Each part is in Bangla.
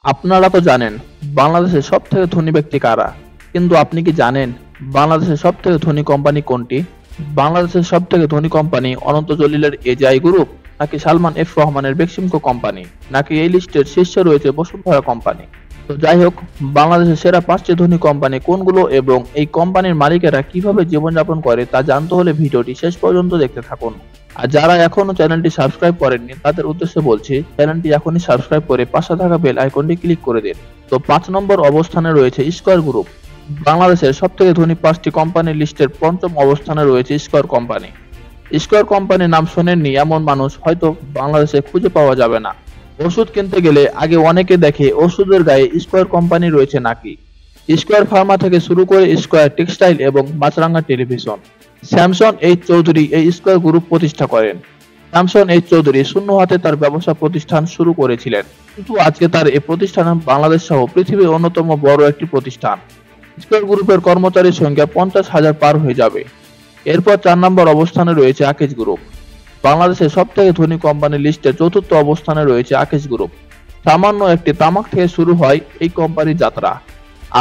আপনারা তো জানেন বাংলাদেশের সবথেকে ধনী ব্যক্তি কারা, কিন্তু আপনি কি জানেন বাংলাদেশের সবথেকে ধনী কোম্পানি কোনটি? বাংলাদেশের সবথেকে ধনী কোম্পানি অনন্ত জলিলের এজআই গ্রুপ, নাকি সালমান এফ রহমানের বেক্সিমকো কোম্পানি, নাকি এই লিস্টের শীর্ষে রয়েছে বসুন্ধরা কোম্পানি? তো যাই হোক, বাংলাদেশের সেরা 5টি ধনী কোম্পানি কোনগুলো এবং এই কোম্পানির মালিকেরা কিভাবে জীবনযাপন করে তা জানতে হলে ভিডিওটি শেষ পর্যন্ত দেখতে থাকুন। আর যারা এখনো চ্যানেলটি সাবস্ক্রাইব করেননি তাদের উদ্দেশ্যে বলছি, চ্যানেলটি এখনই সাবস্ক্রাইব করে পাশে থাকা বেল আইকনটি ক্লিক করে দিন। তো 5 নম্বর অবস্থানে রয়েছে স্কয়ার গ্রুপ। বাংলাদেশের সবথেকে ধনী 5টি কোম্পানির লিস্টের 5ম অবস্থানে রয়েছে স্কয়ার কোম্পানি। স্কয়ার কোম্পানির নাম শোনেননি এমন মানুষ হয়তো বাংলাদেশে খুঁজে পাওয়া যাবে না। ওষুধ কিনতে গেলে আগে অনেকে দেখে ওষুধের গায়ে স্কয়ার কোম্পানি রয়েছে নাকি। স্কয়ার ফার্মা থেকে শুরু করে স্কয়ার টেক্সটাইল এবং মাছরাঙা টেলিভিশন। স্যামসন এইচ চৌধুরী এই স্কয়ার গ্রুপ প্রতিষ্ঠা করেন। স্যামসন এইচ চৌধুরী শূন্য হাতে তার ব্যবসা প্রতিষ্ঠান শুরু করেছিলেন, কিন্তু আজকে তার এই প্রতিষ্ঠান বাংলাদেশ সহ পৃথিবীর অন্যতম বড় একটি প্রতিষ্ঠান। স্কয়ার গ্রুপের কর্মচারীর সংখ্যা 50,000 পার হয়ে যাবে। এরপর 4 নম্বর অবস্থানে রয়েছে আকেশ গ্রুপ। বাংলাদেশের সবথেকে ধনী কোম্পানির লিস্টে 4র্থ অবস্থানে রয়েছে আকেশ গ্রুপ। সামান্য একটি তামাক থেকে শুরু হয় এই কোম্পানির যাত্রা।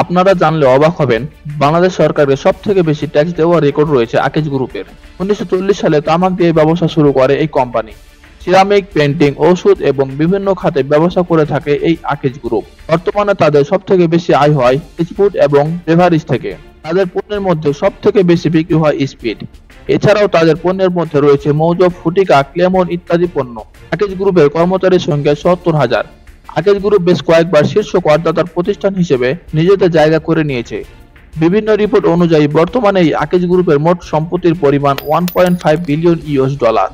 আপনারা জানলে অবাক হবেন, বাংলাদেশ সরকারের সবথেকে বেশি ট্যাক্স দেওয়ার রেকর্ড রয়েছে আকেশ গ্রুপের। 1940 সালে তামাক দিয়ে ব্যবসা শুরু করে এই কোম্পানি। সিরামিক, পেন্টিং, ঔষধ এবং বিভিন্ন খাতে ব্যবসা করে থাকে এই আকেশ গ্রুপ। বর্তমানে তাদের সবথেকে বেশি আয় হয় ফুড এবং বেভারেজ থেকে। তাদের পণ্যের মধ্যে সবথেকে বেশি বিক্রি হয় স্পিড। এছাড়াও তাদের পণ্যের মধ্যে রয়েছে মৌজব, ফুটিকা, ক্লেমন ইত্যাদি পণ্য। আকেশ গ্রুপের কর্মচারীর সংখ্যা 70,000। আকেশ গ্রুপ বেশ কয়েকবার শীর্ষ করদাতার প্রতিষ্ঠান হিসেবে নিজেদের জায়গা করে নিয়েছে। বিভিন্ন রিপোর্ট অনুযায়ী বর্তমানে এই আকেশ গ্রুপের মোট সম্পত্তির পরিমাণ 1.5 বিলিয়ন ইউএস ডলার,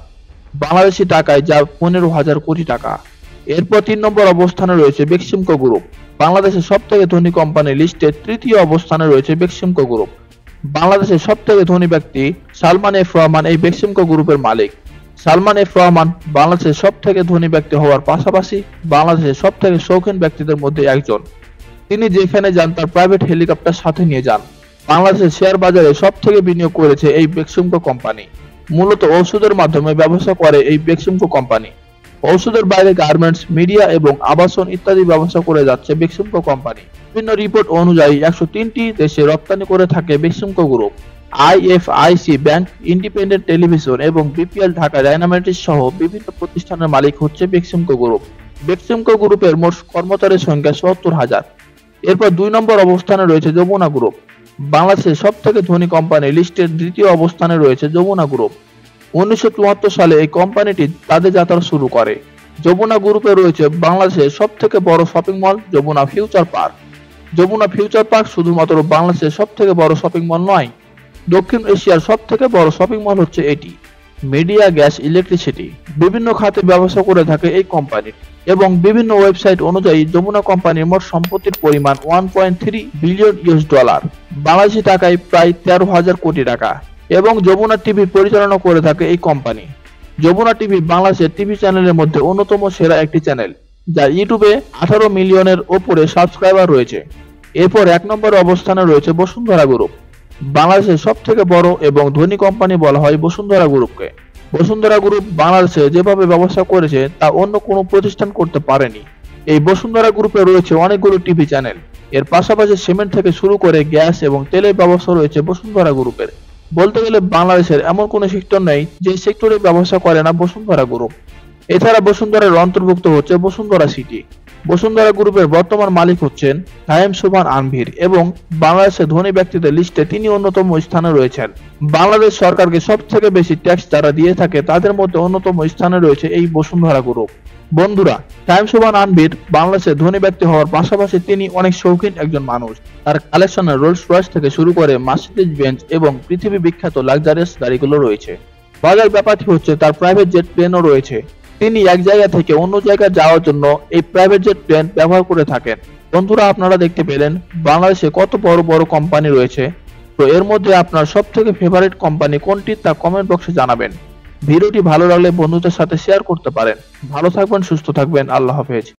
বাংলাদেশি টাকায় যা 15,000 কোটি টাকা। এরপর 3 নম্বর অবস্থানে রয়েছে বেক্সিমকো গ্রুপ। বাংলাদেশের সবথেকে ধনী কোম্পানির লিস্টে 3য় অবস্থানে রয়েছে বেক্সিমকো গ্রুপ। বাংলাদেশের সবথেকে ধনী ব্যক্তি সালমান এফ রহমান এই বেক্সিমকো গ্রুপের মালিক। সালমান এফ রহমান বাংলাদেশের সবথেকে ধনী ব্যক্তি হওয়ার পাশাপাশি বাংলাদেশের সবথেকে শৌখিন ব্যক্তিদের মধ্যে একজন। তিনি যেখানে যান তার প্রাইভেট হেলিকপ্টার সাথে নিয়ে যান। বাংলাদেশের শেয়ার বাজারে সবথেকে বিনিয়োগ করেছে এই বেক্সিমকো কোম্পানি। মূলত ঔষধের মাধ্যমে ব্যবসা করে এই বেক্সিমকো কোম্পানি। ঔষধের বাইরে গার্মেন্টস, মিডিয়া এবং আবাসন ইত্যাদি ব্যবসা করে যাচ্ছে বেক্সিমকো কোম্পানি। বিভিন্ন রিপোর্ট অনুযায়ী 103টি দেশে রপ্তানি করে থাকে Beximco group. IFIC bank, independent television এবং বিপিএল ঢাকা ডায়নামাইটিস সহ বিভিন্ন প্রতিষ্ঠানের মালিক হচ্ছে বেক্সিমকো গ্রুপ। বেক্সিমকো গ্রুপের মোট কর্মচারীর সংখ্যা 70,000। এরপর 2 নম্বর অবস্থানে রয়েছে যমুনা গ্রুপ। বাংলাদেশের সবথেকে ধনী কোম্পানি লিস্টের 2য় অবস্থানে রয়েছে যমুনা গ্রুপ। 1974 সালে এই কোম্পানিটি তাদের যাত্রা শুরু করে। যমুনা গ্রুপে রয়েছে বাংলাদেশের সবথেকে বড় shopping mall Jamuna future park. Jamuna future park শুধুমাত্র বাংলাদেশের সবথেকে বড় শপিং মল নয়, দক্ষিণ এশিয়ার সবথেকে বড় শপিং মল হচ্ছে এটি। মিডিয়া, গ্যাস, ইলেকট্রিসিটি বিভিন্ন খাতে ব্যবসা করে থাকে এই কোম্পানি এবং বিভিন্ন ওয়েবসাইট অনুযায়ী যমুনা কোম্পানির মোট সম্পত্তির পরিমাণ 1.3 বিলিয়ন ইউএস ডলার, বাংলাদেশি টাকায় প্রায় 13,000 কোটি টাকা। এবং যমুনা টিভি পরিচালনা করে থাকে এই কোম্পানি। যমুনা টিভি বাংলাদেশের টিভি চ্যানেলের মধ্যে অন্যতম সেরা একটি চ্যানেল, যার ইউটিউবে 18 মিলিয়নের ওপরে সাবস্ক্রাইবার রয়েছে। এরপর 1 নম্বর অবস্থানে রয়েছে বসুন্ধরা গ্রুপ। বাংলাদেশের সবথেকে বড় এবং ধনী কোম্পানি বলা হয় বসুন্ধরা গ্রুপকে। বসুন্ধরা গ্রুপ বাংলাদেশে যেভাবে ব্যবসা করেছে তা অন্য কোনো প্রতিষ্ঠান করতে পারেনি। এই বসুন্ধরা গ্রুপে রয়েছে অনেকগুলো টিভি চ্যানেল। এর পাশাপাশি সিমেন্ট থেকে শুরু করে গ্যাস এবং তেলের ব্যবসা রয়েছে বসুন্ধরা গ্রুপের। বলতে গেলে বাংলাদেশের এমন কোনো সেক্টর নেই যে সেক্টরে ব্যবসা করে না বসুন্ধরা গ্রুপ। এছাড়া বসুন্ধরার অন্তর্ভুক্ত হচ্ছে বসুন্ধরা সিটি। বসুন্ধরা গ্রুপের বর্তমান মালিক হচ্ছেন তাইম সুবহান আনভীর এবং বাংলাদেশের ধনী ব্যক্তিদের লিস্টে তিনি অন্যতম স্থানে রয়েছেন। বাংলাদেশ সরকারকে সবথেকে বেশি ট্যাক্স যারা দিয়ে থাকে তাদের মধ্যে অন্যতম স্থানে রয়েছে এই বসুন্ধরা গ্রুপ। বন্ধুরা, তাইম সুবহান আনভীর বাংলাদেশের ধনী ব্যক্তি হওয়ার পাশাপাশি তিনি অনেক শৌখিন একজন মানুষ। তার কালেকশনে রোলস রয়েস থেকে শুরু করে মার্সিডিজ বেঞ্জ এবং পৃথিবী বিখ্যাত লাক্সারিয়াস গাড়িগুলো রয়েছে। মজার ব্যাপারটি হচ্ছে তার প্রাইভেট জেট প্লেনও রয়েছে। তিনি এক জায়গা থেকে অন্য জায়গায় যাওয়ার জন্য এই প্রাইভেট জেট প্লেন ব্যবহার করে থাকেন। বন্ধুরা, আপনারা দেখতে পেলেন বাংলাদেশে কত বড় বড় কোম্পানি রয়েছে। তো এর মধ্যে আপনার সবথেকে ফেভারিট কোম্পানি কোনটি তা কমেন্ট বক্সে জানাবেন। ভিডিওটি ভালো লাগলে বন্ধুদের সাথে শেয়ার করতে পারেন। ভালো থাকবেন, সুস্থ থাকবেন। আল্লাহ হাফেজ।